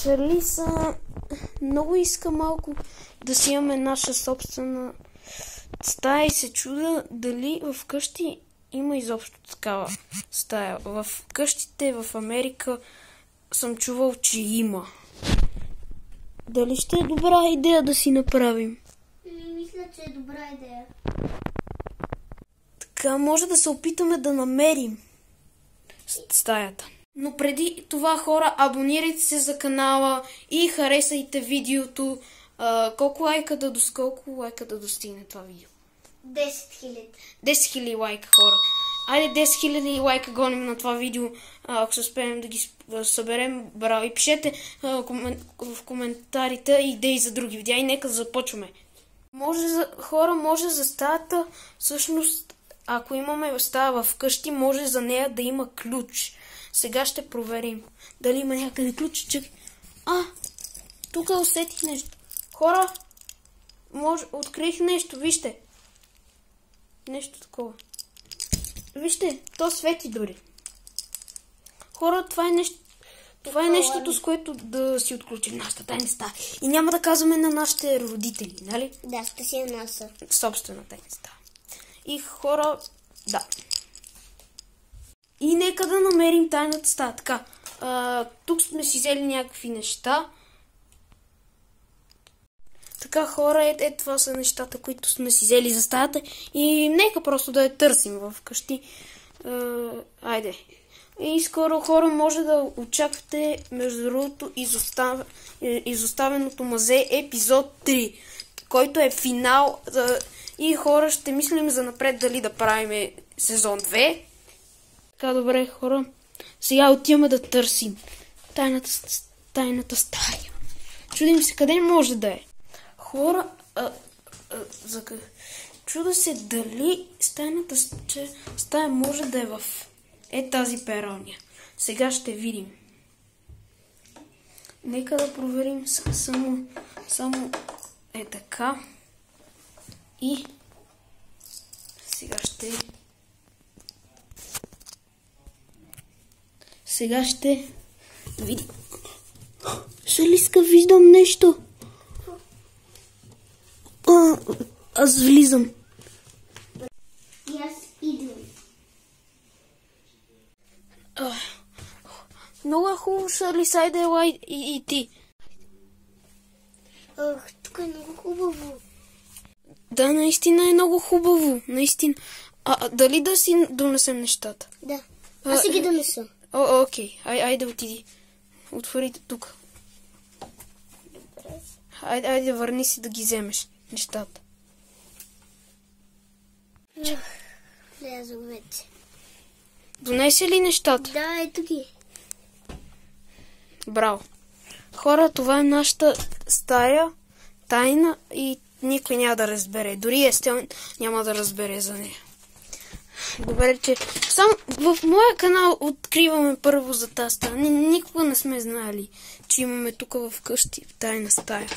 Шарлиса много иска малко да си имаме наша собствена стая и се чуда дали в къщи има изобщо такава стая. В къщите в Америка съм чувал, че има. Дали ще е добра идея да си направим? Мисля, че е добра идея. Така, може да се опитаме да намерим стаята. Но преди това, хора, абонирайте се за канала и харесайте видеото. Колко лайка да достигне това видео? 10 000. 10 000 лайка, хора. Айде 10 000 лайка гоним на това видео, ако се успеем да ги съберем. Браво! И пишете в коментарите идеи за други видеа и нека започваме. Хора, може за стаята, всъщност, ако имаме стая вкъщи, може за нея да има ключ. Сега ще проверим дали има някъде ключ. Чакай. Тук усетих нещо. Хора, открих нещо, вижте. Нещо такова. Вижте, то свети дори. Хора, това е нещото, с което да си отключим нашата тайна стая. И няма да казваме на нашите родители, нали? Да, ще си е наша. Собствена тайна стая. И хора, да. И нека да намерим тайната стая. Така, тук сме си взели някакви неща. Така, хора, това са нещата, които сме си взели за стаята. И нека просто да я търсим в къщи. Айде. И скоро, хора, може да очаквате, между другото, изоставеното мазе епизод 3, който е финал. И хора, ще мислим за напред дали да правим сезон 2. Така, добре, хора. Сега отиваме да търсим тайната стая. Чудим се къде може да е. Хора, чуда се дали тайната стая може да е в тази пералня. Сега ще видим. Нека да проверим само така. И сега ще видим. Шалиска, виждам нещо. Аз влизам. И аз идвам. Много е хубаво, Шарлиса, айде ела и ти. Тук е много хубаво. Да, наистина е много хубаво. Наистина. Дали да си донесем нещата? Да. Аз си ги донеса. Окей. Айде отиди. Отворите тук. Айде върни си да ги вземеш нещата. Влязох вече. Донесе ли нещата? Да, ето ги. Браво. Хора, това е нашата стая, тайна и никой няма да разбере. Дори Естел няма да разбере за нея. Добре, че само в моя канал откриваме първо за тази стая. Никога не сме знали, че имаме тук в къщи тайна стая.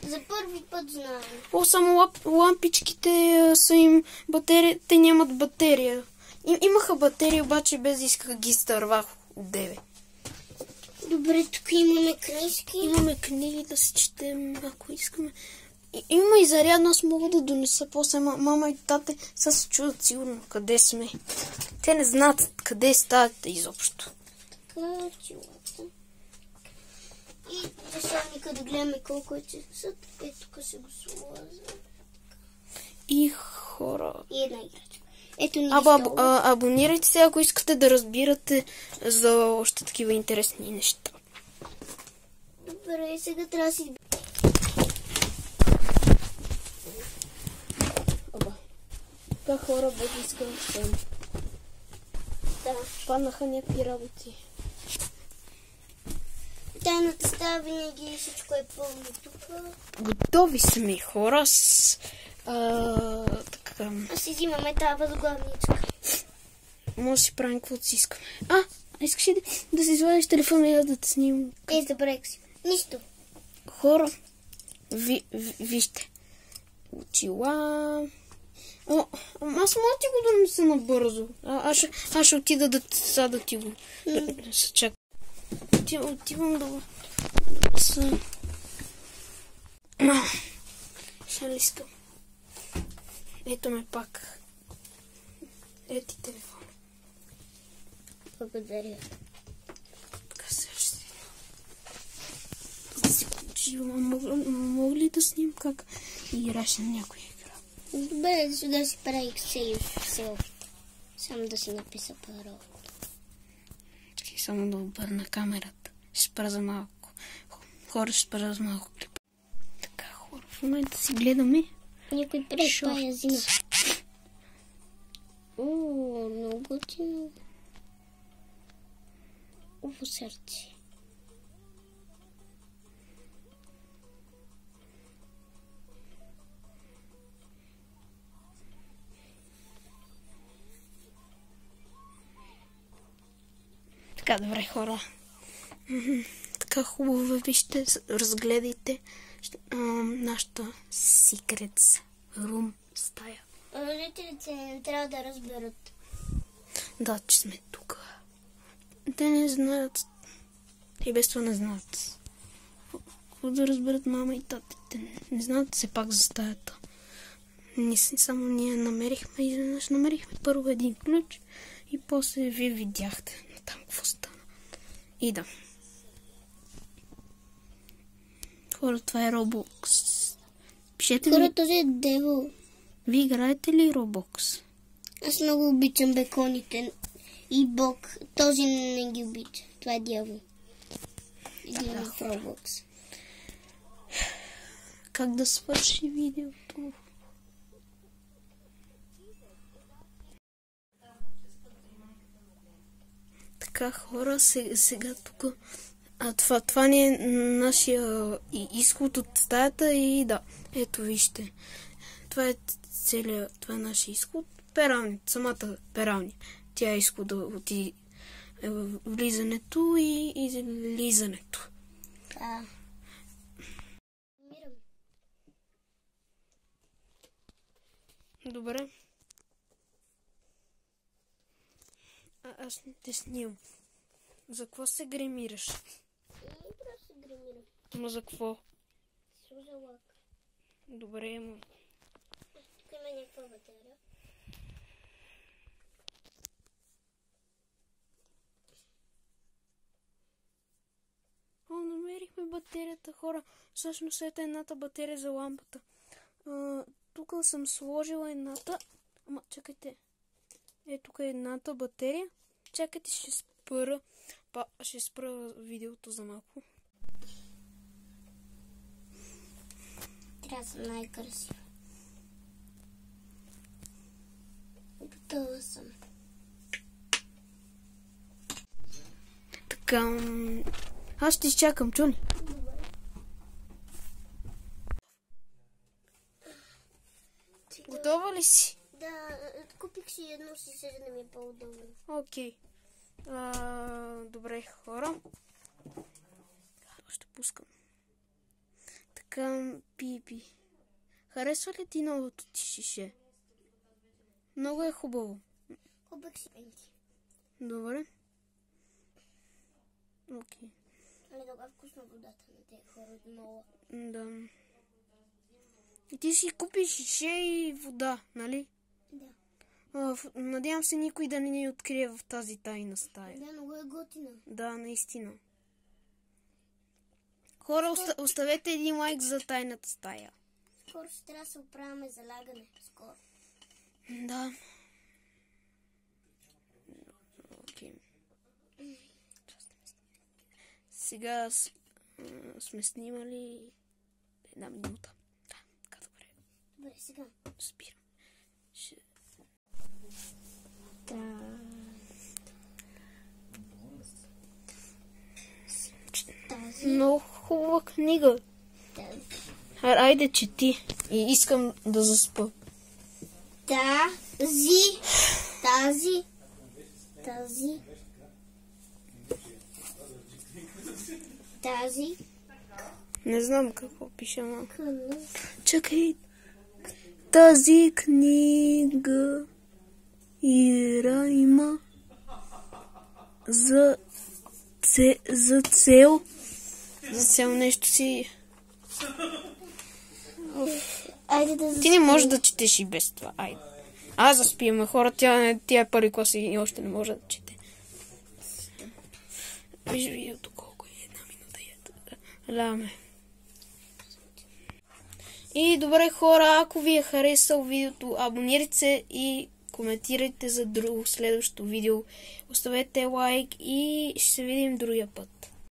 За първи път знаем. Само лампичките са им батерия. Те нямат батерия. Имаха батерия, обаче без иска ги изтървах от 9. Добре, тук имаме книжки. Имаме книги да си четем, ако искаме. Има и зарядно, аз мога да донеса после. Мама и тате са се чудят сигурно къде сме. Те не знаят къде е стаята изобщо. Така, чилата. И часовника да гледаме колко е часът. Тук се го сложа. И хора... И една играчка. Ето ни абонирайте се, ако искате да разбирате за още такива интересни неща. Добре, сега трябва да си... Така, хора, без искам съм. Да. Паднаха някакви работи. Тайната стая винаги всичко е пълно тук. Готови сме, хора. Така. Аз си взимаме тази възглавничка. Може да си правим каквото си искаме. Искаш ли да си извадиш телефона и аз да те снимам? Забравих си. Нищо. Хора, вижте. Очила. Аз мога да ти го донеса набързо. Аз ще отида да ти го чакам. отивам да ще лискам. Ето ме пак. Ети телефон. Благодаря. Така се ще. Да си почивам. Мога ли да снимам как играш на някоя игра? Добре, да си прави селфи. Само да си написа паролата. Чакай само да обърна камерата. Ще спра за малко. Хора, ще спра за малко клип. Така, хора, в момента си гледаме. Някой пред зима. Много готино. Сърце. Така, добре, хора. Така хубаво, вижте, разгледайте нашата Secrets Room стая. Родителите не трябва да разберат. Да, че сме тук. Те не знаят. И без това не знаят. Какво да разберат мама и татите? Не знаят все пак за стаята. Само ние намерихме, изведнъж намерихме първо един ключ и после вие видяхте там какво стана. И да. Хора, това е Roblox. Пишете Хора, ми. този е Devil. Вие играете ли Roblox? Аз много обичам беконите и Бог. Този не ги обича. Това е дявол. Един в Roblox. Как да свърши видеото? Така, хора, сега тук. Това ни е нашия изход от стаята и да, ето вижте. Това е това е нашия изход. Пералня, самата пералня. Тя е изхода от влизането и излизането. Да. Добре. Аз не те снимам. За какво се гримираш? Просто се гримирам. Ама за какво? Служа лак. Добре, ама. Тук има някаква батерия. Намерихме батерията, хора. Всъщност ето едната батерия за лампата. Тук съм сложила едната. Ама чакайте. Тук е едната батерия. Чакайте, ще спра видеото за малко. Трябва да съм най-красива. Готова съм. Така, аз ще изчакам, чули? Готова ли си? Да, купих си едно си седа да ми е по-удобно. Окей. Добре, хора. Ще пускам. Така, Пипи. Харесва ли ти новото ти шише? Много е хубаво. Купих си пенти. Добре. Окей. Але добре вкусна водата на тези хора от мола. Да. И ти си купиш шише и вода, нали? Да. Надявам се никой да не ни открие в тази тайна стая. Да, много е готина. Да, наистина. Хора, оставете един лайк за тайната стая. Скоро ще трябва да се оправяме за лягане. Скоро. Да. Окей. Сега сме снимали една минута. Да, така добре. Добре, сега. Спирам. Много хубава книга. Айде, чети. И искам да заспа. Тази. Не знам какво пише, но... Чакай. Тази книга има за за цел нещо си... Айде да Ти заспим. не можеш да четеш и без това. Айде. Аз заспиваме хора, тя е първи клас и още не може да чете. Виж видеото колко е, 1 минута и ляме. И добре хора, ако ви е харесал видеото, абонирайте се и коментирайте за друго следващото видео. Оставете лайк и ще се видим другия път.